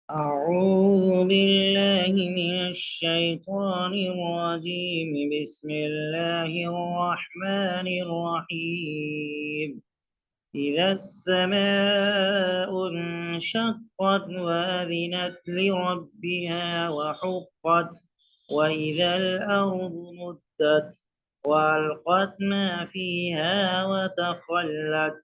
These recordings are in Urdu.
أعوذ بالله من الشيطان الرجيم. بسم الله الرحمن الرحيم. إذا السماء انشقت وأذنت لربها وحقت، وإذا الأرض مدت وألقت ما فيها وتخلت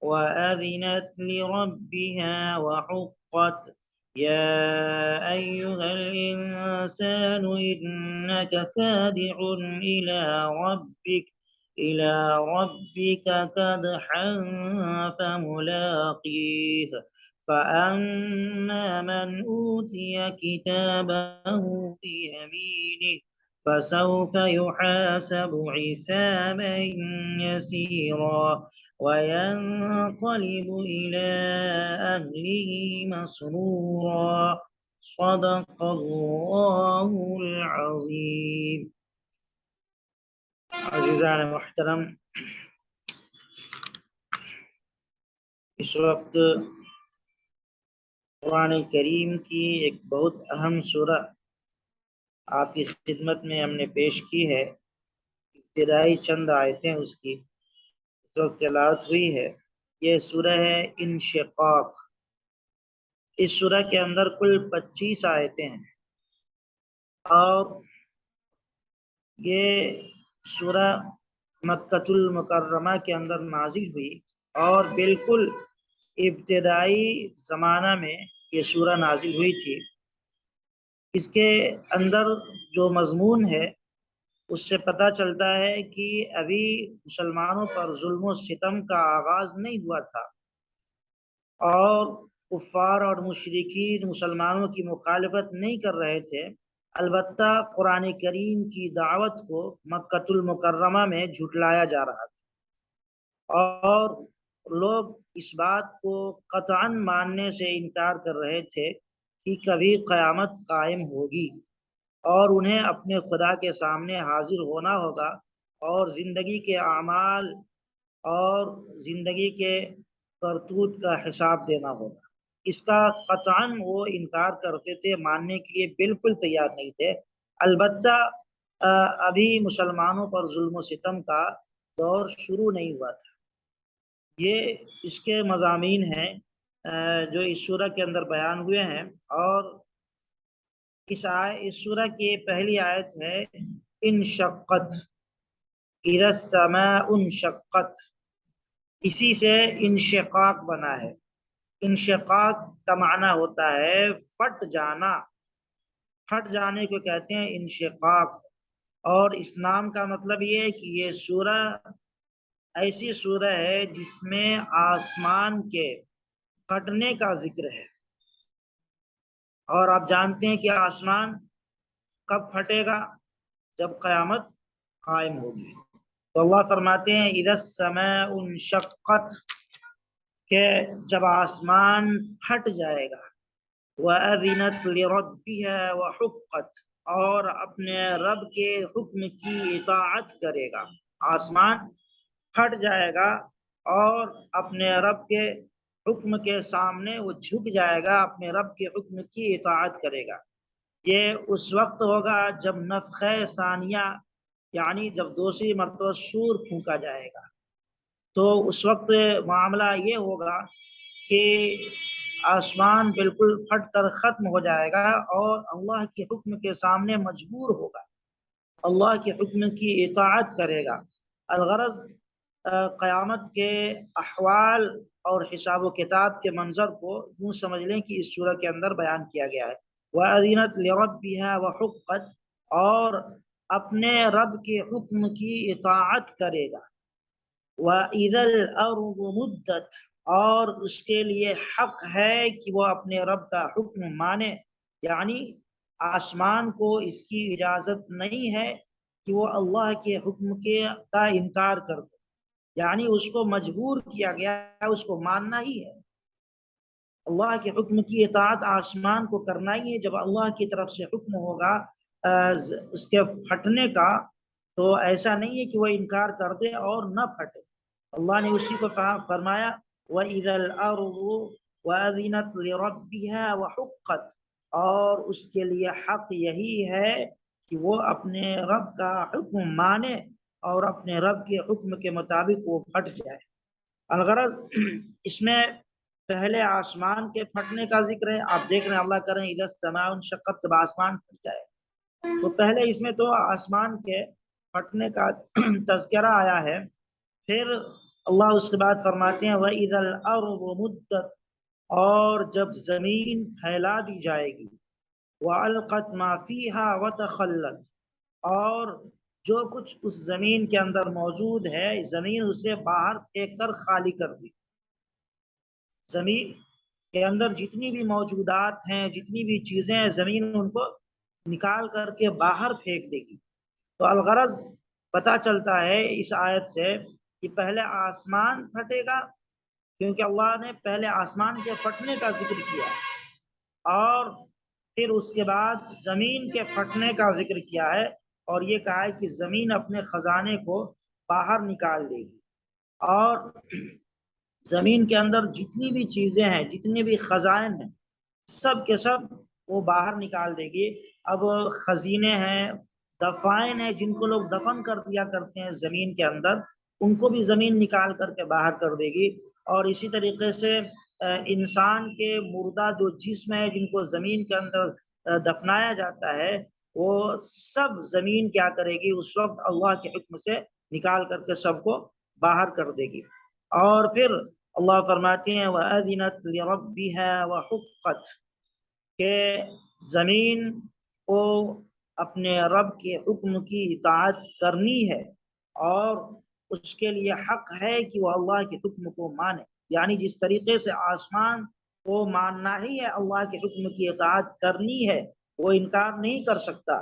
وأذنت لربها وحقت. يا أيها الإنسان إنك كادح إلى ربك كدحا فملاقيه. فأما من أوتي كتابه بيمينه فسوف يحاسب حسابا يسيرا وينقلب إلى أهله مسرورا. صدق الله العظيم. عزیزان محترم، اس وقت قرآن کریم کی ایک بہت اہم سورہ آپ کی خدمت میں ہم نے پیش کی ہے۔ ابتدائی چند آیتیں اس کی اس وقت تلاوت ہوئی ہے۔ یہ سورہ ہے انشقاق۔ اس سورہ کے اندر کل 25 آیتیں ہیں، اور یہ سورہ مکۃ المکرمہ کے اندر نازل ہوئی، اور بالکل ابتدائی زمانہ میں یہ سورہ نازل ہوئی تھی۔ اس کے اندر جو مضمون ہے اس سے پتہ چلتا ہے کہ ابھی مسلمانوں پر ظلم و ستم کا آغاز نہیں ہوا تھا، اور کفار اور مشرکین مسلمانوں کی مخالفت نہیں کر رہے تھے۔ البتہ قرآن کریم کی دعوت کو مکۃ المکرمہ میں جھٹلایا جا رہا تھا، اور لوگ اس بات کو قطعاً ماننے سے انکار کر رہے تھے کہ کبھی قیامت قائم ہوگی اور انہیں اپنے خدا کے سامنے حاضر ہونا ہوگا، اور زندگی کے اعمال اور زندگی کے کرتوت کا حساب دینا ہوگا۔ اس کا قطعاً وہ انکار کرتے تھے، ماننے کے لیے بالکل تیار نہیں تھے۔ البتہ ابھی مسلمانوں پر ظلم و ستم کا دور شروع نہیں ہوا تھا۔ یہ اس کے مضامین ہیں جو اس سورہ کے اندر بیان ہوئے ہیں، اور اس سورہ کی پہلی آیت ہے انشقت، اذا السماء انشقت، اسی سے انشقاق بنا ہے۔ انشقاق کا معنی ہوتا ہے پھٹ جانا، پھٹ جانے کو کہتے ہیں انشقاق۔ اور اس نام کا مطلب یہ ہے کہ یہ سورہ ایسی سورہ ہے جس میں آسمان کے پھٹنے کا ذکر ہے، اور آپ جانتے ہیں کہ آسمان کب پھٹے گا؟ جب قیامت قائم ہوگی۔ تو اللہ فرماتے ہیں اذا السماء انشقت، کہ جب آسمان پھٹ جائے گا، وَأَذِنَتْ لِرَبِّهَا وَحُقَّتْ، اور اپنے رب کے حکم کی اطاعت کرے گا۔ آسمان پھٹ جائے گا اور اپنے رب کے حکم کے سامنے وہ جھک جائے گا، اپنے رب کے حکم کی اطاعت کرے گا۔ یہ اس وقت ہوگا جب نفخہ ثانیہ، یعنی جب دوسری مرتبہ سور پھونکا جائے گا، تو اس وقت معاملہ یہ ہوگا کہ آسمان بالکل پھٹ کر ختم ہو جائے گا، اور اللہ کے حکم کے سامنے مجبور ہوگا، اللہ کے حکم کی اطاعت کرے گا۔ الغرض قیامت کے احوال اور حساب و کتاب کے منظر کو یوں سمجھ لیں کہ اس سورہ کے اندر بیان کیا گیا ہے۔ وَأَذِنَتْ لِرَبِّهَا وَحُقَّتْ، اور اپنے رب کے حکم کی اطاعت کرے گا۔ وَإِذَا الْأَرْضُ مُدَّتْ، اور اس کے لیے حق ہے کہ وہ اپنے رب کا حکم مانے، یعنی آسمان کو اس کی اجازت نہیں ہے کہ وہ اللہ کے حکم کا انکار کر دے، یعنی اس کو مجبور کیا گیا ہے، اس کو ماننا ہی ہے۔ اللہ کے حکم کی اطاعت آسمان کو کرنا ہی ہے۔ جب اللہ کی طرف سے حکم ہوگا اس کے پھٹنے کا، تو ایسا نہیں ہے کہ وہ انکار کر دے اور نہ پھٹے۔ اللہ نے اسی کو فرمایا وَإِذَا الْأَرْضُ وَأَذِنَتْ لِرَبِّهَا وَحُقَّتْ، اور اس کے لیے حق یہی ہے کہ وہ اپنے رب کا حکم مانے اور اپنے رب کے حکم کے مطابق وہ پھٹ جائے۔ الغرض اس میں پہلے آسمان کے پھٹنے کا ذکر ہے۔ آپ دیکھ رہے ہیں اللہ کریں اذا السماء انشقت، جب آسمان پھٹ جائے تو پہلے اس میں تو آسمان کے پھٹنے کا تذکرہ آیا ہے، پھر اللہ اس کے بعد فرماتے ہیں وَإِذَا الْأَرْضُ مُدَّتْ، اور جب زمین پھیلا دی جائے گی، وَأَلْقَتْ مَا فِيهَا وَتَخَلَّتْ، اور جو کچھ اس زمین کے اندر موجود ہے زمین اسے باہر پھینک کر خالی کر دی۔ زمین کے اندر جتنی بھی موجودات ہیں، جتنی بھی چیزیں ہیں، زمین ان کو نکال کر کے باہر پھینک دے گی۔ تو الغرض پتہ چلتا ہے اس آیت سے کہ پہلے آسمان پھٹے گا، کیونکہ اللہ نے پہلے آسمان کے پھٹنے کا ذکر کیا اور پھر اس کے بعد زمین کے پھٹنے کا ذکر کیا ہے، اور یہ کہا ہے کہ زمین اپنے خزانے کو باہر نکال دے گی، اور زمین کے اندر جتنی بھی چیزیں ہیں، جتنے بھی خزائن ہیں، سب کے سب وہ باہر نکال دے گی۔ اب خزینے ہیں، دفائن ہیں، جن کو لوگ دفن کر دیا کرتے ہیں زمین کے اندر، ان کو بھی زمین نکال کر کے باہر کر دے گی۔ اور اسی طریقے سے انسان کے مردہ جو جسم ہے جن کو زمین کے اندر دفنایا جاتا ہے، وہ سب زمین کیا کرے گی اس وقت اللہ کے حکم سے نکال کر کے سب کو باہر کر دے گی۔ اور پھر اللہ فرماتے ہیں وَأَذِنَتْ لِرَبِّهَا وَحُقَّتْ، کہ زمین کو اپنے رب کے حکم کی اطاعت کرنی ہے اور اس کے لیے حق ہے کہ وہ اللہ کے حکم کو مانے، یعنی جس طریقے سے آسمان کو ماننا ہی ہے، اللہ کے حکم کی اطاعت کرنی ہے، وہ انکار نہیں کر سکتا،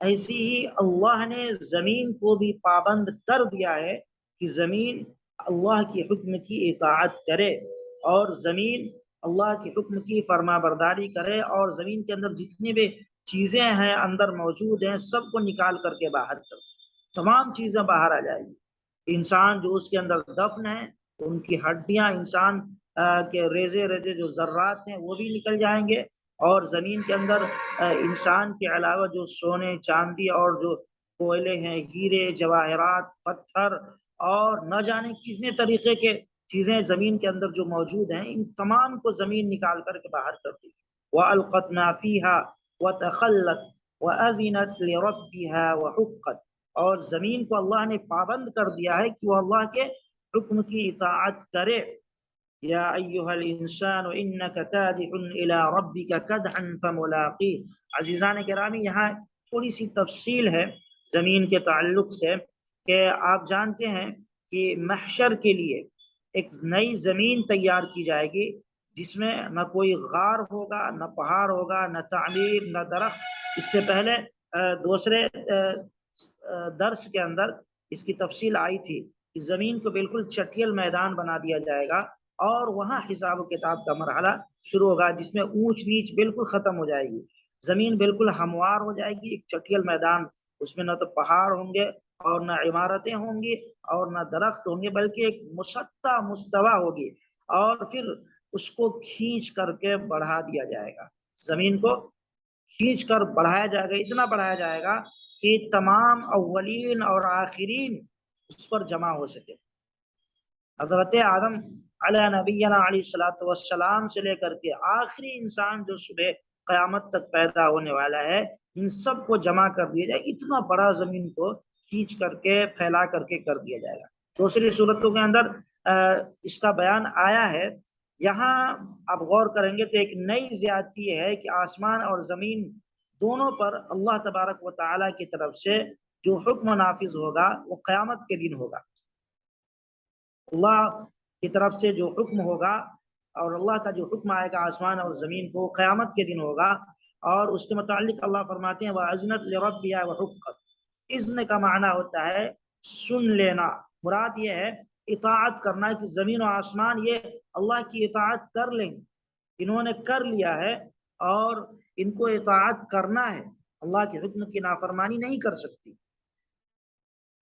ایسی ہی اللہ نے زمین کو بھی پابند کر دیا ہے کہ زمین اللہ کے حکم کی اطاعت کرے اور زمین اللہ کے حکم کی فرما برداری کرے، اور زمین کے اندر جتنی بھی چیزیں ہیں اندر موجود ہیں سب کو نکال کر کے باہر کر دے، تمام چیزیں باہر آ جائیں گی۔ انسان جو اس کے اندر دفن ہے، ان کی ہڈیاں، انسان کے ریزے ریزے جو ذرات ہیں وہ بھی نکل جائیں گے، اور زمین کے اندر انسان کے علاوہ جو سونے چاندی اور جو کوئلے ہیں، ہیرے جواہرات پتھر اور نہ جانے کتنے طریقے کے چیزیں زمین کے اندر جو موجود ہیں، ان تمام کو زمین نکال کر کے باہر کر دی۔ وَأَلْقَتْ مَا فِيهَا وَتَخَلَّتْ وَأَذِنَتْ لِرَبِّهَا وَحُقَّتْ، اور زمین کو اللہ نے پابند کر دیا ہے کہ وہ اللہ کے حکم کی اطاعت کرے۔ یا ایھا الانسان انک کادح الی ربک کدحا فملاقیہ۔ عزیزان گرامی، یہاں تھوڑی سی تفصیل ہے زمین کے تعلق سے، کہ آپ جانتے ہیں کہ محشر کے لیے ایک نئی زمین تیار کی جائے گی جس میں نہ کوئی غار ہوگا، نہ پہاڑ ہوگا، نہ تعمیر، نہ درخت۔ اس سے پہلے دوسرے درس کے اندر اس کی تفصیل آئی تھی کہ زمین کو بالکل چٹیل میدان بنا دیا جائے گا، اور وہاں حساب و کتاب کا مرحلہ شروع ہوگا جس میں اونچ نیچ بالکل ختم ہو جائے گی، زمین بالکل ہموار ہو جائے گی، ایک چٹیل میدان، اس میں نہ تو پہاڑ ہوں گے اور نہ عمارتیں ہوں گی اور نہ درخت ہوں گے، بلکہ ایک مسطح مستوی ہوگی، اور پھر اس کو کھینچ کر کے بڑھا دیا جائے گا، زمین کو کھینچ کر بڑھایا جائے گا، اتنا بڑھایا جائے گا کہ تمام اولین اور آخرین اس پر جمع ہو سکے۔ حضرت آدم علیہ نبینا علیہ الصلوۃ والسلام سے لے کر کے آخری انسان جو صبح قیامت تک پیدا ہونے والا ہے، ان سب کو جمع کر دیا جائے، اتنا بڑا زمین کو کھینچ کر کے پھیلا کر کے کر دیا جائے گا۔ دوسری صورتوں کے اندر اس کا بیان آیا ہے، یہاں آپ غور کریں گے تو ایک نئی زیادتی ہے کہ آسمان اور زمین دونوں پر اللہ تبارک و تعالیٰ کی طرف سے جو حکم نافذ ہوگا وہ قیامت کے دن ہوگا۔ اللہ کی طرف سے جو حکم ہوگا اور اللہ کا جو حکم آئے گا آسمان اور زمین کو، قیامت کے دن ہوگا، اور اس کے متعلق اللہ فرماتے ہیں وَأَذِنَتْ لِرَبِّهَا وَحُقَّتْ۔ اذن کا معنی ہوتا ہے سن لینا، مراد یہ ہے اطاعت کرنا، کہ زمین و آسمان یہ اللہ کی اطاعت کر لیں، انہوں نے کر لیا ہے اور ان کو اطاعت کرنا ہے، اللہ کے حکم کی نافرمانی نہیں کر سکتی۔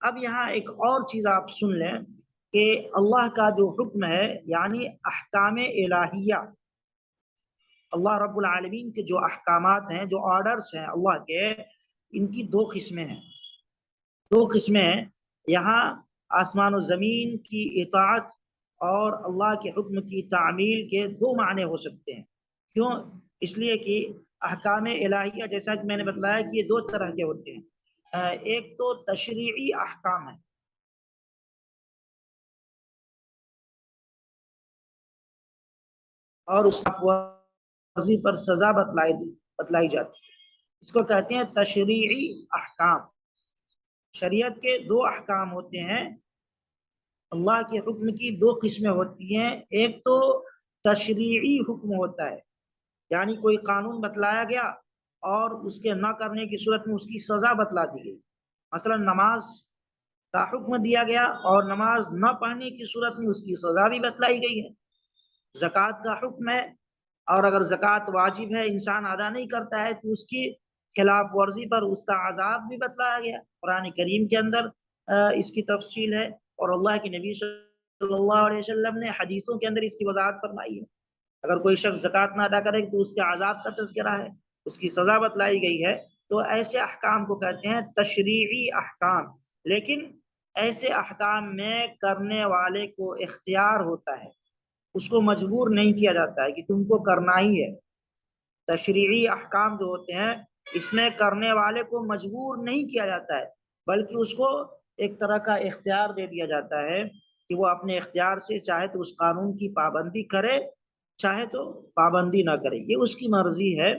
اب یہاں ایک اور چیز آپ سن لیں کہ اللہ کا جو حکم ہے، یعنی احکام الہیہ، اللہ رب العالمین کے جو احکامات ہیں، جو آرڈرز ہیں اللہ کے، ان کی دو قسمیں ہیں، دو قسمیں ہیں یہاں۔ آسمان و زمین کی اطاعت اور اللہ کے حکم کی تعمیل کے دو معنی ہو سکتے ہیں۔ کیوں؟ اس لیے کہ احکام الہیہ جیسا کہ میں نے بتلایا کہ یہ دو طرح کے ہوتے ہیں، ایک تو تشریعی احکام ہے اور اس ورزی پر سزا بتلائی جاتی ہے، اس کو کہتے ہیں تشریعی احکام۔ شریعت کے دو احکام ہوتے ہیں، اللہ کے حکم کی دو قسمیں ہوتی ہیں، ایک تو تشریعی حکم ہوتا ہے، یعنی کوئی قانون بتلایا گیا اور اس کے نہ کرنے کی صورت میں اس کی سزا بتلا دی گئی۔ مثلا نماز کا حکم دیا گیا اور نماز نہ پڑھنے کی صورت میں اس کی سزا بھی بتلائی گئی ہے۔ زکوٰۃ کا حکم ہے اور اگر زکوٰۃ واجب ہے، انسان ادا نہیں کرتا ہے تو اس کی خلاف ورزی پر اس کا عذاب بھی بتلایا گیا۔ قرآن کریم کے اندر اس کی تفصیل ہے، اور اللہ کے نبی صلی اللہ علیہ وسلم نے حدیثوں کے اندر اس کی وضاحت فرمائی ہے۔ اگر کوئی شخص زکوٰۃ نہ ادا کرے تو اس کے عذاب کا تذکرہ ہے، اس کی سزا بتلائی گئی ہے۔ تو ایسے احکام کو کہتے ہیں تشریعی احکام۔ لیکن ایسے احکام میں کرنے والے کو اختیار ہوتا ہے، اس کو مجبور نہیں کیا جاتا ہے کہ تم کو کرنا ہی ہے۔ تشریعی احکام جو ہوتے ہیں اس میں کرنے والے کو مجبور نہیں کیا جاتا ہے، بلکہ اس کو ایک طرح کا اختیار دے دیا جاتا ہے کہ وہ اپنے اختیار سے چاہے تو اس قانون کی پابندی کرے، چاہے تو پابندی نہ کرے، یہ اس کی مرضی ہے۔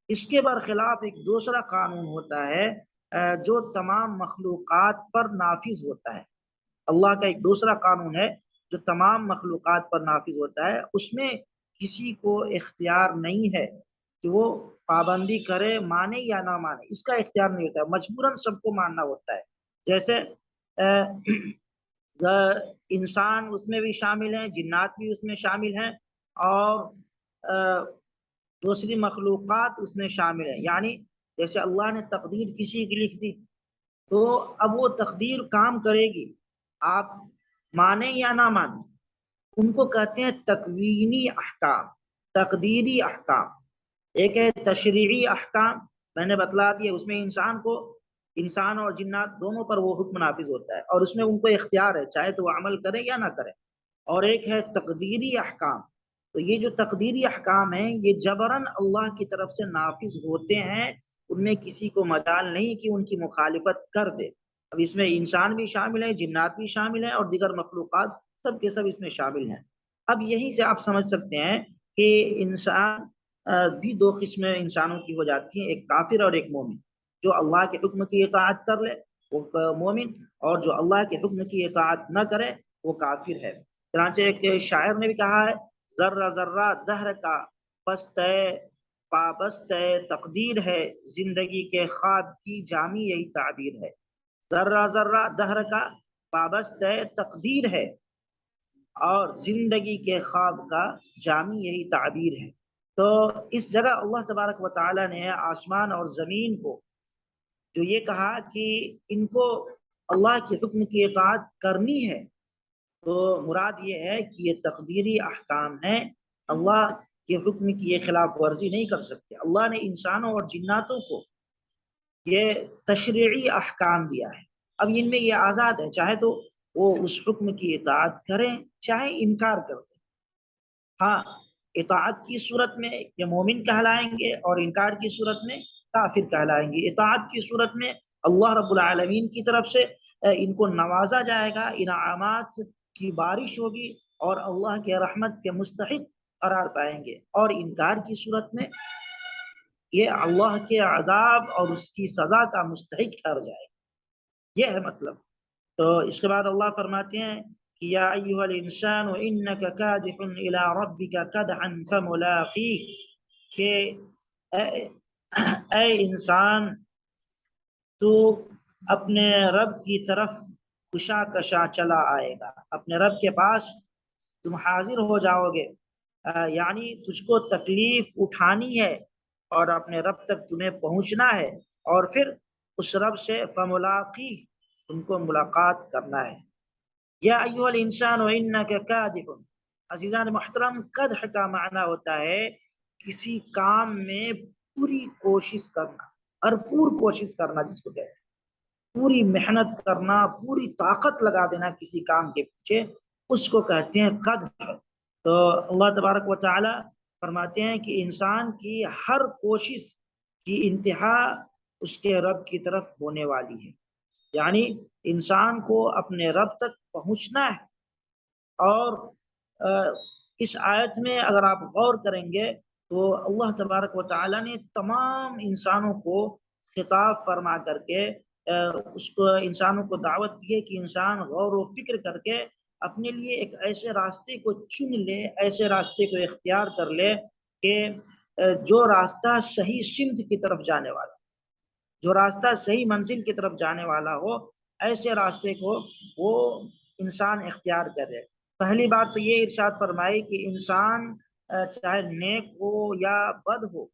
اس کے برخلاف ایک دوسرا قانون ہوتا ہے جو تمام مخلوقات پر نافذ ہوتا ہے۔ اللہ کا ایک دوسرا قانون ہے جو تمام مخلوقات پر نافذ ہوتا ہے، اس میں کسی کو اختیار نہیں ہے کہ وہ پابندی کرے، مانے یا نہ مانے، اس کا اختیار نہیں ہوتا ہے، مجبوراً سب کو ماننا ہوتا ہے۔ جیسے انسان اس میں بھی شامل ہیں، جنات بھی اس میں شامل ہیں، اور دوسری مخلوقات اس میں شامل ہیں۔ یعنی جیسے اللہ نے تقدیر کسی کی لکھ دی تو اب وہ تقدیر کام کرے گی، آپ مانیں یا نہ مانیں، ان کو کہتے ہیں تکوینی احکام، تقدیری احکام۔ ایک ہے تشریعی احکام، میں نے بتلا دیا، اس میں انسان اور جنات دونوں پر وہ حکم نافذ ہوتا ہے اور اس میں ان کو اختیار ہے، چاہے تو وہ عمل کرے یا نہ کرے۔ اور ایک ہے تقدیری احکام، تو یہ جو تقدیری احکام ہیں یہ جبراً اللہ کی طرف سے نافذ ہوتے ہیں، ان میں کسی کو مجال نہیں کہ ان کی مخالفت کر دے۔ اب اس میں انسان بھی شامل ہیں، جنات بھی شامل ہیں، اور دیگر مخلوقات سب کے سب اس میں شامل ہیں۔ اب یہیں سے آپ سمجھ سکتے ہیں کہ انسان بھی دو قسمیں انسانوں کی ہو جاتی ہیں، ایک کافر اور ایک مومن۔ جو اللہ کے حکم کی اطاعت کر لے وہ مومن، اور جو اللہ کے حکم کی اطاعت نہ کرے وہ کافر ہے۔ چنانچہ ایک شاعر نے بھی کہا ہے، ذرہ ذرہ دہر کا پست پابست تقدیر ہے، زندگی کے خواب کی جامی یہی تعبیر ہے۔ ذرہ ذرہ دہر کا پابست تقدیر ہے اور زندگی کے خواب کا جامی یہی تعبیر ہے۔ تو اس جگہ اللہ تبارک و تعالی نے آسمان اور زمین کو جو یہ کہا کہ ان کو اللہ کے حکم کی اطاعت کرنی ہے، تو مراد یہ ہے کہ یہ تقدیری احکام ہیں، اللہ کے حکم کی یہ خلاف ورزی نہیں کر سکتے۔ اللہ نے انسانوں اور جناتوں کو یہ تشریعی احکام دیا ہے، اب ان میں یہ آزاد ہے، چاہے تو وہ اس حکم کی اطاعت کریں چاہے انکار کر دیں۔ ہاں، اطاعت کی صورت میں یہ مومن کہلائیں گے اور انکار کی صورت میں کافر کہلائیں گے۔ اطاعت کی صورت میں اللہ رب العالمین کی طرف سے ان کو نوازا جائے گا، انعامات کی بارش ہوگی اور اللہ کے رحمت کے مستحق قرار پائیں گے، اور انکار کی صورت میں یہ اللہ کے عذاب اور اس کی سزا کا مستحق ٹھہر جائے گا۔ یہ ہے مطلب۔ تو اس کے بعد اللہ فرماتے ہیں کہ یا ایھا الانسان انک کادح الی ربک کدحا فملاقیہ، کہ اے انسان تو اپنے رب کی طرف کشا کشا چلا آئے گا، اپنے رب کے پاس تم حاضر ہو جاؤ گے، یعنی تجھ کو تکلیف اٹھانی ہے اور اپنے رب تک تمہیں پہنچنا ہے، اور پھر اس رب سے فملاقی، تم کو ملاقات کرنا ہے۔ یا ایھا الانسان انک کادح، عزیزان محترم، قدح کا معنی ہوتا ہے کسی کام میں پوری کوشش کرنا، بھرپور کوشش کرنا، جس کو کہتے ہیں پوری محنت کرنا، پوری طاقت لگا دینا کسی کام کے پیچھے، اس کو کہتے ہیں قدح۔ تو اللہ تبارک و تعالی فرماتے ہیں کہ انسان کی ہر کوشش کی انتہا اس کے رب کی طرف ہونے والی ہے، یعنی انسان کو اپنے رب تک پہنچنا ہے۔ اور اس آیت میں اگر آپ غور کریں گے تو اللہ تبارک و تعالی نے تمام انسانوں کو خطاب فرما کر کے اس کو انسانوں کو دعوت دی ہے کہ انسان غور و فکر کر کے اپنے لیے ایک ایسے راستے کو چن لے، ایسے راستے کو اختیار کر لے کہ جو راستہ صحیح سمت کی طرف جانے والا، جو راستہ صحیح منزل کی طرف جانے والا ہو، ایسے راستے کو وہ انسان اختیار کرے۔ پہلی بات تو یہ ارشاد فرمائی کہ انسان چاہے نیک ہو یا بد ہو،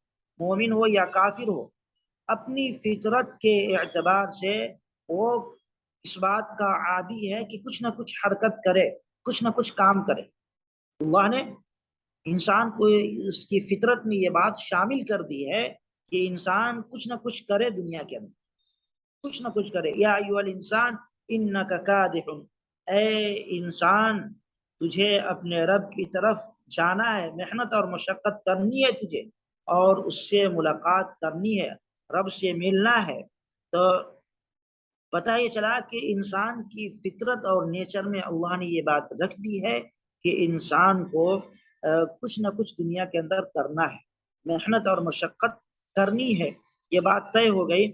مومن ہو یا کافر ہو، اپنی فطرت کے اعتبار سے وہ اس بات کا عادی ہے کہ کچھ نہ کچھ حرکت کرے، کچھ نہ کچھ کام کرے۔ اللہ نے انسان کو اس کی فطرت میں یہ بات شامل کر دی ہے کہ انسان کچھ نہ کچھ کرے، دنیا کے اندر کچھ نہ کچھ کرے۔ یا ایھا الانسان انک کادح، اے انسان تجھے اپنے رب کی طرف جانا ہے، محنت اور مشقت کرنی ہے تجھے، اور اس سے ملاقات کرنی ہے، رب سے ملنا ہے۔ تو پتہ یہ چلا کہ انسان کی فطرت اور نیچر میں اللہ نے یہ بات رکھ دی ہے کہ انسان کو کچھ نہ کچھ دنیا کے اندر کرنا ہے، محنت اور مشقت کرنی ہے، یہ بات طے ہو گئی۔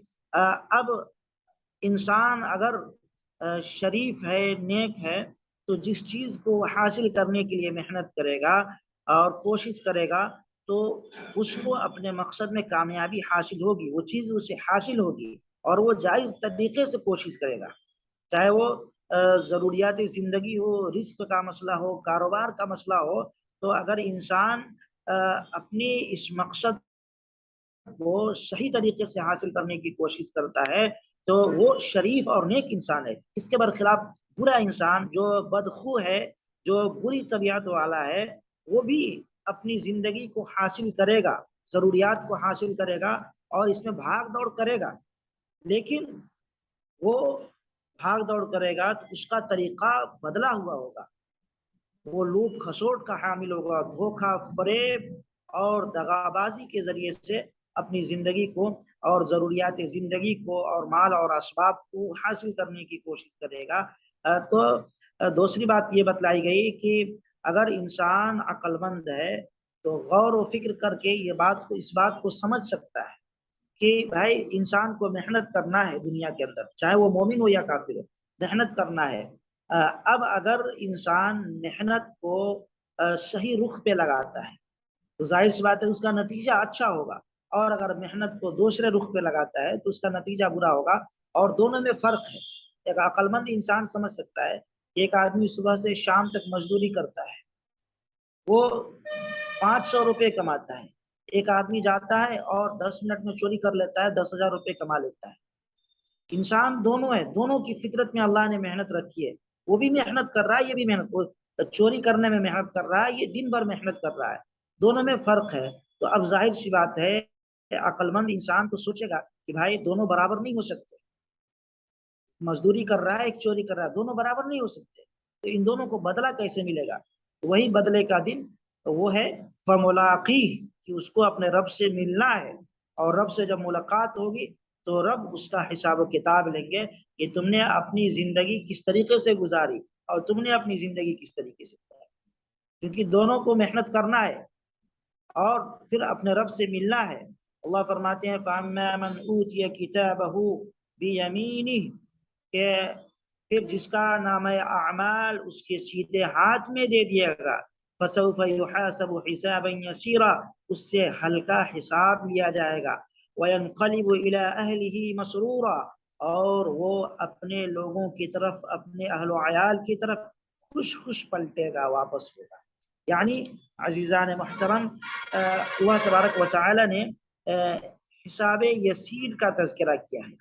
اب انسان اگر شریف ہے، نیک ہے، تو جس چیز کو حاصل کرنے کے لیے محنت کرے گا اور کوشش کرے گا تو اس کو اپنے مقصد میں کامیابی حاصل ہوگی، وہ چیز اسے حاصل ہوگی، اور وہ جائز طریقے سے کوشش کرے گا، چاہے وہ ضروریات زندگی ہو، رزق کا مسئلہ ہو، کاروبار کا مسئلہ ہو۔ تو اگر انسان اپنی اس مقصد کو صحیح طریقے سے حاصل کرنے کی کوشش کرتا ہے تو وہ شریف اور نیک انسان ہے۔ اس کے برخلاف برا انسان جو بدخو ہے، جو بری طبیعت والا ہے، وہ بھی اپنی زندگی کو حاصل کرے گا، ضروریات کو حاصل کرے گا اور اس میں بھاگ دوڑ کرے گا، لیکن وہ بھاگ دوڑ کرے گا تو اس کا طریقہ بدلا ہوا ہوگا، وہ لوٹ کھسوٹ کا حامل ہوگا، دھوکہ فریب اور دغابازی کے ذریعے سے اپنی زندگی کو اور ضروریات زندگی کو اور مال اور اسباب کو حاصل کرنے کی کوشش کرے گا۔ تو دوسری بات یہ بتلائی گئی کہ اگر انسان عقل مند ہے تو غور و فکر کر کے یہ بات کو، اس بات کو سمجھ سکتا ہے کہ بھائی انسان کو محنت کرنا ہے دنیا کے اندر، چاہے وہ مومن ہو یا کافر ہو، محنت کرنا ہے۔ اب اگر انسان محنت کو صحیح رخ پہ لگاتا ہے تو ظاہر سی بات ہے اس کا نتیجہ اچھا ہوگا، اور اگر محنت کو دوسرے رخ پہ لگاتا ہے تو اس کا نتیجہ برا ہوگا، اور دونوں میں فرق ہے۔ ایک عقل مند انسان سمجھ سکتا ہے کہ ایک آدمی صبح سے شام تک مزدوری کرتا ہے، وہ 500 روپے کماتا ہے، ایک آدمی جاتا ہے اور 10 منٹ میں چوری کر لیتا ہے، 10,000 روپے کما لیتا ہے۔ انسان دونوں ہے، دونوں کی فطرت میں اللہ نے محنت رکھی ہے، وہ بھی محنت کر رہا ہے، یہ بھی محنت، چوری کرنے میں محنت کر رہا ہے، یہ دن بھر محنت کر رہا ہے، دونوں میں فرق ہے۔ تو اب ظاہر سی بات ہے عقل مند انسان تو سوچے گا کہ بھائی دونوں برابر نہیں ہو سکتے، مزدوری کر رہا ہے، ایک چوری کر رہا ہے، دونوں برابر نہیں ہو سکتے، تو ان دونوں کو بدلہ کیسے ملے گا؟ وہی بدلے کا دن وہ ہے فملاقی، کہ اس کو اپنے رب سے ملنا ہے، اور رب سے جب ملاقات ہوگی تو رب اس کا حساب و کتاب لیں گے کہ تم نے اپنی زندگی کس طریقے سے گزاری اور تم نے اپنی زندگی کس طریقے سے گزاری، کیونکہ دونوں کو محنت کرنا ہے اور پھر اپنے رب سے ملنا ہے۔ اللہ فرماتے ہیں فَأَمَّا مَنْ أُوتِيَ كِتَابَهُ بِيَمِينِهِ، کہ پھر جس کا نامہ اعمال اس کے سیدھے ہاتھ میں دے دیا گا، فَسَوْفَ يُحَاسَبُ حِسَابًا يَسِيرًا، اس سے ہلکا حساب لیا جائے گا، وَيَنْقَلِبُ إِلَىٰ أَهْلِهِ مَسْرُورًا، اور وہ اپنے لوگوں کی طرف، اپنے اہل و عیال کی طرف خوش خوش پلٹے گا، واپس ہوگا۔ یعنی عزیزان محترم، اللہ تبارک و تعالی نے حساب یسیر کا تذکرہ کیا ہے،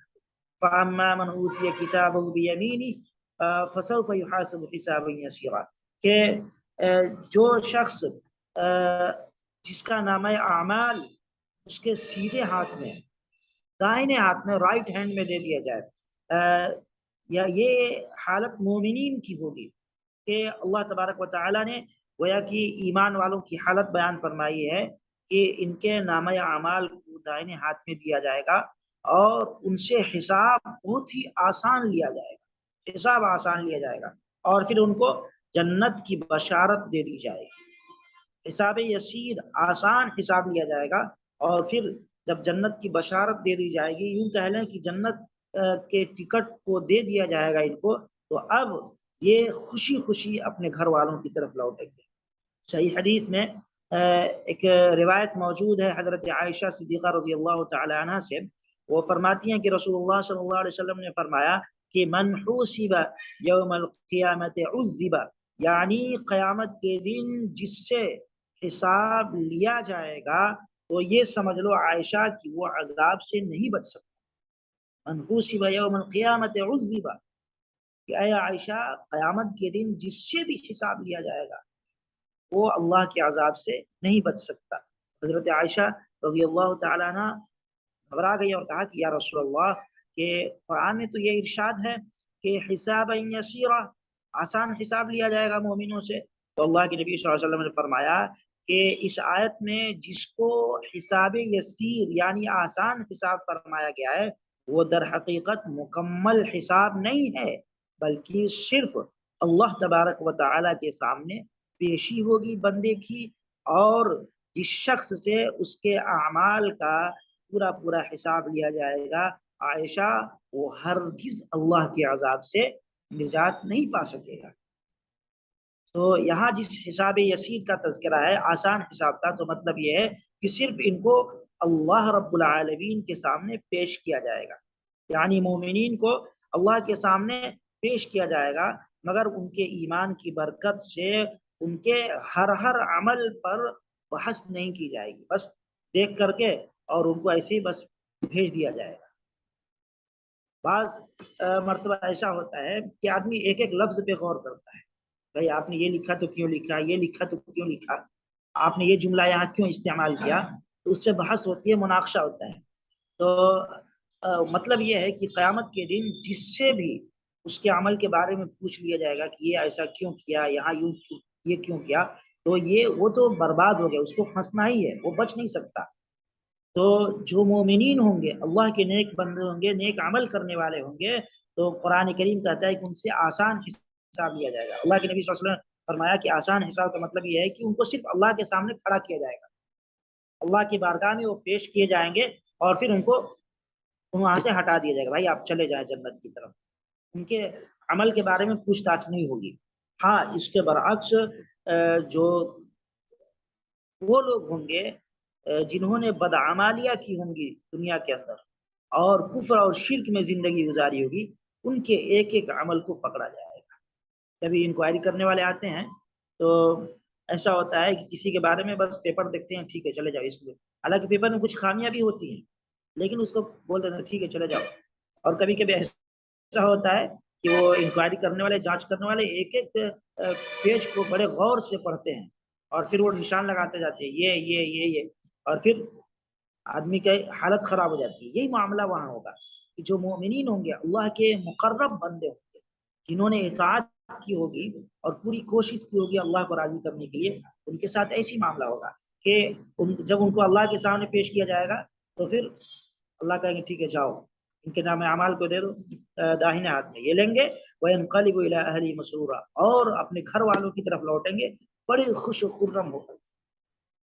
فَأَمَّا مَنْ أُوتِيَ كِتَابَهُ بِيَمِينِهِ فَسَوْفَ يُحَاسَبُ حِسَابًا يَسِيرًا، کہ جو شخص جس کا نامہ اعمال اس کے سیدھے ہاتھ میں، دائنے ہاتھ میں، رائٹ ہینڈ میں دے دیا جائے، یا یہ حالت مومنین کی ہوگی کہ اللہ تبارک و تعالیٰ نے گویا کہ ایمان والوں کی حالت بیان فرمائی ہے کہ ان کے نامہ اعمال کو دائنے ہاتھ میں دیا جائے گا اور ان سے حساب بہت ہی آسان لیا جائے گا، حساب آسان لیا جائے گا، اور پھر ان کو جنت کی بشارت دے دی جائے گی۔ حساب یسیر، آسان حساب لیا جائے گا، اور پھر جب جنت کی بشارت دے دی جائے گی، یوں کہہ لیں کہ جنت کے ٹکٹ کو دے دیا جائے گا ان کو، تو اب یہ خوشی خوشی اپنے گھر والوں کی طرف لوٹیں گے۔ صحیح حدیث میں ایک روایت موجود ہے حضرت عائشہ صدیقہ رضی اللہ تعالی عنہ سے، وہ فرماتی ہیں کہ رسول اللہ صلی اللہ علیہ وسلم نے فرمایا کہ من حوسب یوم القیامت عذب، یعنی قیامت کے دن جس سے حساب لیا جائے گا تو یہ سمجھ لو عائشہ کہ وہ عذاب سے نہیں بچ سکتا۔ من حوسب یوم القیامت عذب، کہ اے عائشہ قیامت کے دن جس سے بھی حساب لیا جائے گا وہ اللہ کے عذاب سے نہیں بچ سکتا۔ حضرت عائشہ رضی اللہ تعالیٰ عنہ گھبرا گئی اور کہا کہ یا رسول اللہ، کہ قرآن میں تو یہ ارشاد ہے کہ حساب یسیرا، آسان حساب لیا جائے گا مومنوں سے، تو اللہ کے نبی صلی اللہ علیہ وسلم نے فرمایا کہ اس آیت میں جس کو حساب یسیر یعنی آسان حساب فرمایا گیا ہے وہ در حقیقت مکمل حساب نہیں ہے، بلکہ صرف اللہ تبارک و تعالیٰ کے سامنے پیشی ہوگی بندے کی، اور جس شخص سے اس کے اعمال کا پورا پورا حساب لیا جائے گا، عائشہ وہ ہرگز اللہ کے عذاب سے نجات نہیں پا سکے گا۔ تو یہاں جس حساب یسیر کا تذکرہ ہے، آسان حساب کا، تو مطلب یہ ہے کہ صرف ان کو اللہ رب العالمین کے سامنے پیش کیا جائے گا، یعنی مومنین کو اللہ کے سامنے پیش کیا جائے گا، مگر ان کے ایمان کی برکت سے ان کے ہر عمل پر بحث نہیں کی جائے گی، بس دیکھ کر کے اور ان کو ایسے ہی بس بھیج دیا جائے گا۔ بعض مرتبہ ایسا ہوتا ہے کہ آدمی ایک ایک لفظ پہ غور کرتا ہے، بھائی آپ نے یہ لکھا تو کیوں لکھا، یہ لکھا تو کیوں لکھا، آپ نے یہ جملہ یہاں کیوں استعمال کیا، تو اس پہ بحث ہوتی ہے، مناقشہ ہوتا ہے۔ تو مطلب یہ ہے کہ قیامت کے دن جس سے بھی اس کے عمل کے بارے میں پوچھ لیا جائے گا کہ یہ ایسا کیوں کیا، یہاں یوں یہ کیوں کیا، تو وہ تو برباد ہو گیا، اس کو پھنسنا ہی ہے، وہ بچ نہیں سکتا۔ تو جو مومنین ہوں گے، اللہ کے نیک بندے ہوں گے، نیک عمل کرنے والے ہوں گے، تو قرآن کریم کہتا ہے کہ ان سے آسان حساب لیا جائے گا۔ اللہ کے نبی صلی اللہ علیہ وسلم نے فرمایا کہ آسان حساب کا مطلب یہ ہے کہ ان کو صرف اللہ کے سامنے کھڑا کیا جائے گا، اللہ کی بارگاہ میں وہ پیش کیے جائیں گے، اور پھر ان کو وہاں سے ہٹا دیا جائے گا، بھائی آپ چلے جائیں جنت کی طرف، ان کے عمل کے بارے میں پوچھ تاچھ نہیں ہوگی۔ ہاں اس کے برعکس جو وہ لوگ ہوں گے جنہوں نے بدعمالیاں کی ہوں گی دنیا کے اندر اور کفر اور شرک میں زندگی گزاری ہوگی، ان کے ایک ایک عمل کو پکڑا جائے گا۔ کبھی انکوائری کرنے والے آتے ہیں تو ایسا ہوتا ہے کہ کسی کے بارے میں بس پیپر دیکھتے ہیں، ٹھیک ہے چلے جاؤ، اس کو، حالانکہ پیپر میں کچھ خامیاں بھی ہوتی ہیں، لیکن اس کو بول دیتے ہیں ٹھیک ہے چلے جاؤ۔ اور کبھی کبھی ایسا ہوتا ہے کہ وہ انکوائری کرنے والے، جانچ کرنے والے ایک ایک پیج کو بڑے غور سے پڑھتے ہیں اور پھر وہ نشان لگاتے جاتے ہیں، یہ، اور پھر آدمی کی حالت خراب ہو جاتی ہے۔ یہی معاملہ وہاں ہوگا کہ جو مومنین ہوں گے، اللہ کے مقرب بندے ہوں گے، جنہوں نے اطاعت کی ہوگی اور پوری کوشش کی ہوگی اللہ کو راضی کرنے کے لیے، ان کے ساتھ ایسی معاملہ ہوگا کہ جب ان کو اللہ کے سامنے پیش کیا جائے گا تو پھر اللہ کہیں گے ٹھیک ہے جاؤ، ان کے نام اعمال کو دے دو، داہنے ہاتھ میں یہ لیں گے، وَيَنْقَلِبُ إِلَىٰ أَهْلِهِ مَسْرُورًا، اور اپنے گھر والوں کی طرف لوٹیں گے بڑے خوش و خرم ہو کر،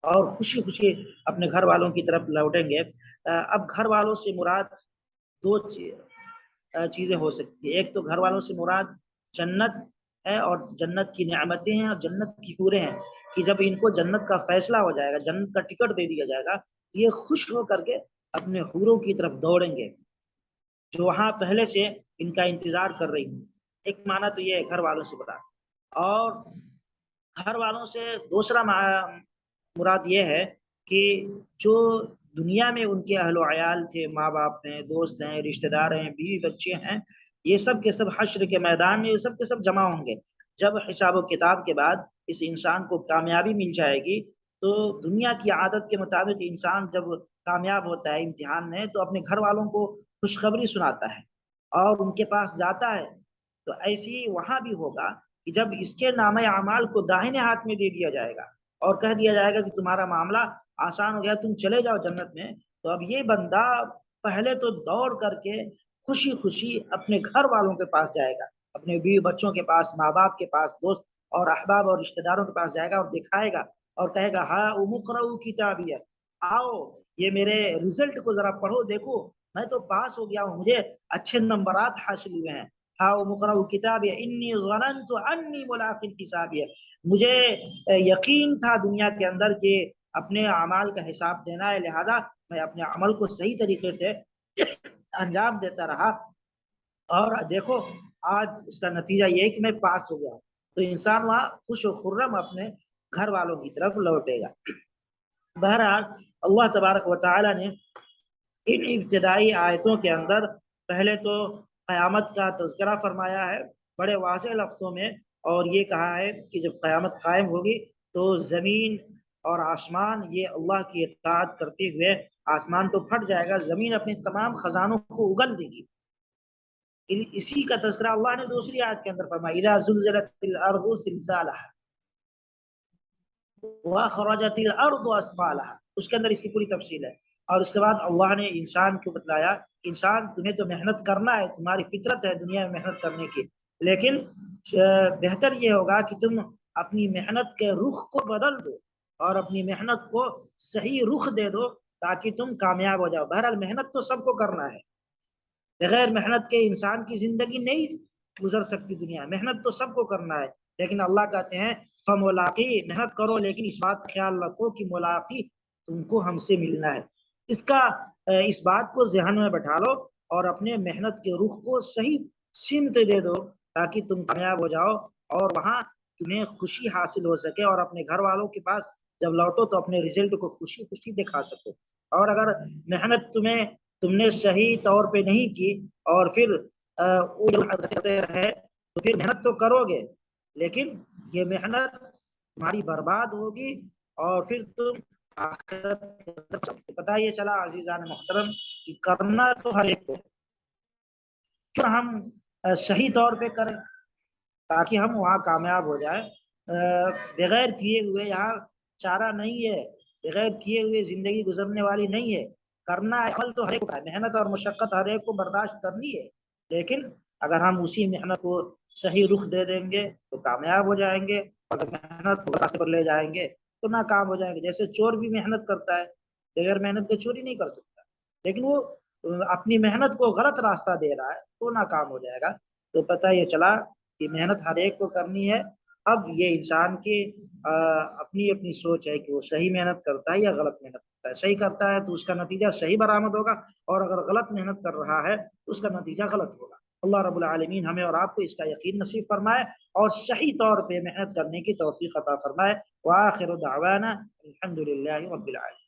اور خوشی خوشی اپنے گھر والوں کی طرف لوٹیں گے۔ اب گھر والوں سے مراد دو چیزیں ہو سکتی ہیں، ایک تو گھر والوں سے مراد جنت ہے اور جنت کی نعمتیں ہیں اور جنت کی حوریں ہیں، کہ جب ان کو جنت کا فیصلہ ہو جائے گا، جنت کا ٹکٹ دے دیا جائے گا، یہ خوش ہو کر کے اپنے حوروں کی طرف دوڑیں گے جو وہاں پہلے سے ان کا انتظار کر رہی ہوں۔ ایک معنی تو یہ ہے گھر والوں سے مراد، اور گھر والوں سے دوسرا مراد یہ ہے کہ جو دنیا میں ان کے اہل و عیال تھے، ماں باپ ہیں، دوست ہیں، رشتہ دار ہیں، بیوی بچے ہیں، یہ سب کے سب حشر کے میدان میں یہ سب کے سب جمع ہوں گے۔ جب حساب و کتاب کے بعد اس انسان کو کامیابی مل جائے گی، تو دنیا کی عادت کے مطابق انسان جب کامیاب ہوتا ہے امتحان میں تو اپنے گھر والوں کو خوشخبری سناتا ہے اور ان کے پاس جاتا ہے. تو ایسے ہی وہاں بھی ہوگا کہ جب اس کے نامہ اعمال کو داہنے ہاتھ میں دے دیا جائے گا اور کہہ دیا جائے گا کہ تمہارا معاملہ آسان ہو گیا، تم چلے جاؤ جنت میں، تو اب یہ بندہ پہلے تو دوڑ کر کے خوشی خوشی اپنے گھر والوں کے پاس جائے گا، اپنے بیوی بچوں کے پاس، ماں باپ کے پاس، دوست اور احباب اور رشتہ داروں کے پاس جائے گا اور دکھائے گا اور کہے گا ہاں امقرؤ کتابیہ، آؤ یہ میرے رزلٹ کو ذرا پڑھو، دیکھو میں تو پاس ہو گیا ہوں، مجھے اچھے نمبرات حاصل ہوئے ہیں. ہاں امقرؤ کتابیہ انی ظننت انی ملاق حسابیہ، مجھے یقین تھا دنیا کے اندر کہ اپنے اعمال کا حساب دینا ہے، لہذا میں اپنے عمل کو صحیح طریقے سے انجام دیتا رہا اور دیکھو آج اس کا نتیجہ یہ ہے کہ میں پاس ہو گیا ہوں. تو انسان وہاں خوش و خرم اپنے گھر والوں کی طرف لوٹے گا. بہرحال اللہ تبارک و تعالی نے ان ابتدائی آیتوں کے اندر پہلے تو قیامت کا تذکرہ فرمایا ہے بڑے واضح لفظوں میں، اور یہ کہا ہے کہ جب قیامت قائم ہوگی تو زمین اور آسمان یہ اللہ کی اطاعت کرتے ہوئے، آسمان تو پھٹ جائے گا، زمین اپنے تمام خزانوں کو اگل دے گی. اسی کا تذکرہ اللہ نے دوسری آیت کے اندر فرمایا اذا زلزلت الارض زلزالها واخرجت الارض اثقالها، اس کے اندر اس کی پوری تفصیل ہے. اور اس کے بعد اللہ نے انسان کو بتلایا انسان تمہیں تو محنت کرنا ہے، تمہاری فطرت ہے دنیا میں محنت کرنے کی، لیکن بہتر یہ ہوگا کہ تم اپنی محنت کے رخ کو بدل دو اور اپنی محنت کو صحیح رخ دے دو تاکہ تم کامیاب ہو جاؤ. بہرحال محنت تو سب کو کرنا ہے، بغیر محنت کے انسان کی زندگی نہیں گزر سکتی دنیا، محنت تو سب کو کرنا ہے، لیکن اللہ کہتے ہیں فملاقی، محنت کرو لیکن اس بات خیال رکھو کہ ملاقی تم کو ہم سے ملنا ہے. اس بات کو ذہن میں بٹھا لو اور اپنے محنت کے رخ کو صحیح سمت دے دو تاکہ تم کامیاب ہو جاؤ اور وہاں تمہیں خوشی حاصل ہو سکے اور اپنے گھر والوں کے پاس جب لوٹو تو اپنے رزلٹ کو خوشی خوشی دکھا سکو. اور اگر محنت تم نے صحیح طور پہ نہیں کی اور پھر رہے تو پھر محنت تو کرو گے لیکن یہ محنت تمہاری برباد ہوگی اور پھر تم پتہ یہ چلا عزیزان محترم کہ کرنا تو ہر ایک کو، کیوں ہم صحیح طور پہ کریں تاکہ ہم وہاں کامیاب ہو جائیں. بغیر کیے ہوئے یہاں چارہ نہیں ہے، بغیر کیے ہوئے زندگی گزرنے والی نہیں ہے. کرنا عمل تو ہر ایک کا ہے، محنت اور مشقت ہر ایک کو برداشت کرنی ہے، لیکن اگر ہم اسی محنت کو صحیح رخ دے دیں گے تو کامیاب ہو جائیں گے، اگر محنت کو راستے پر لے جائیں گے تو ناکام ہو جائیں گے. جیسے چور بھی محنت کرتا ہے، بغیر محنت کے چوری نہیں کر سکتا، لیکن وہ اپنی محنت کو غلط راستہ دے رہا ہے تو ناکام ہو جائے گا. تو پتہ یہ چلا کہ محنت ہر ایک کو کرنی ہے. اب یہ انسان کی اپنی اپنی سوچ ہے کہ وہ صحیح محنت کرتا ہے یا غلط محنت کرتا ہے. صحیح کرتا ہے تو اس کا نتیجہ صحیح برآمد ہوگا اور اگر غلط محنت کر رہا ہے تو اس کا نتیجہ غلط ہوگا. اللہ رب العالمین ہمیں اور آپ کو اس کا یقین نصیب فرمائے اور صحیح طور پہ محنت کرنے کی توفیق عطا فرمائے. وآخر دعوانا الحمد للہ رب العالمین.